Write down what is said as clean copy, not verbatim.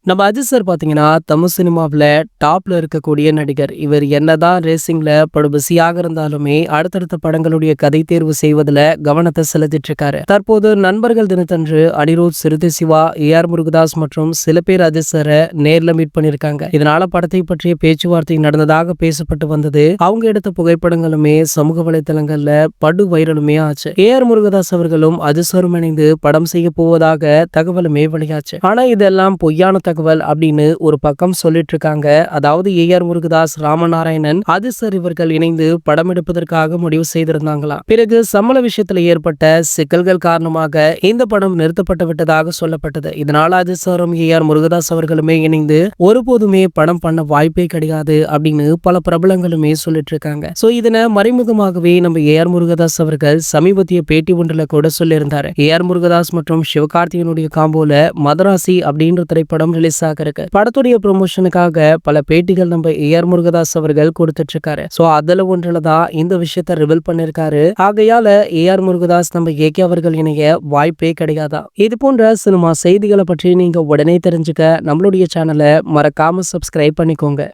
நம்ம அஜித் சார் பார்த்தீங்கன்னா, தமிழ் சினிமாவுல டாப்ல இருக்கக்கூடிய நடிகர். இவர் என்னதான் ரேசிங்ல படு பிஸியாக இருந்தாலுமே, அடுத்தடுத்த படங்களுடைய கதை தேர்வு செய்வதில கவனத்த செலுத்திட்டு இருக்காரு. தற்போது நண்பர்கள் தினத்தன்று அனிருத், சிறுத்தை சிவா, ஏ.ஆர். முருகதாஸ் மற்றும் சில பேர் அஜித் சார நேர்ல மீட் பண்ணியிருக்காங்க. இதனால படத்தை பற்றிய பேச்சுவார்த்தை நடந்ததாக பேசப்பட்டு வந்தது. அவங்க எடுத்த புகைப்படங்களுமே சமூக வலைதளங்கள்ல படு வைரலுமே ஆச்சு. ஏ.ஆர். முருகதாஸ் அவர்களும் அஜித் சாரும் இணைந்து படம் செய்ய போவதாக தகவலுமே வெளியாச்சு. ஆனா இதெல்லாம் பொய்யான தகவல் அப்படின்னு ஒரு பக்கம் சொல்லிட்டு இருக்காங்க. அதாவது ஏ.ஆர். முருகதாஸ், ராமநாராயணன், அஜித் சார் இவர்கள் இணைந்து படம் எடுப்பதற்காக முடிவு செய்திருந்தாங்களாம். பிறகு சம்பள விஷயத்துல ஏற்பட்ட சிக்கல்கள் காரணமாக இந்த படம் நிறுத்தப்பட்டு விட்டதாக சொல்லப்பட்டது. இதனால அஜித் சாரும் ஏ.ஆர். முருகதாஸ் அவர்களுமே இணைந்து ஒருபோதுமே படம் பண்ண வாய்ப்பே கிடையாது அப்படின்னு பல பிரபலங்களுமே சொல்லிட்டு இருக்காங்க. சோ இதனை மறைமுகமாகவே நம்ம ஏ.ஆர். முருகதாஸ் அவர்கள் சமீபத்திய பேட்டி ஒன்றுல கூட சொல்லியிருந்தாரு. ஏ.ஆர். முருகதாஸ் மற்றும் சிவகார்த்திகனுடைய காம்போல மதராசி அப்படின்ற திரைப்படம் ரிலீஸ் ஆக இருக்கு. படத்துடைய ப்ரொமோஷனுக்காக பல பேட்டிகள் நம்ம ஏ.ஆர். முருகதாஸ் அவர்கள் கொடுத்துட்டு இருக்காரு. சோ அதுல ஒன்றுலதான் இந்த விஷயத்த ரிவீல் பண்ணிருக்காரு. ஆகையால ஏ.ஆர். முருகதாஸ் நம்ம ஏ.கே. அவர்கள் இணைய வாய்ப்பே கிடையாதா? இது போன்ற சினிமா செய்திகளை பற்றி நீங்க உடனே தெரிஞ்சுக்க நம்மளுடைய சேனலை மறக்காம சப்ஸ்கிரைப் பண்ணிக்கோங்க.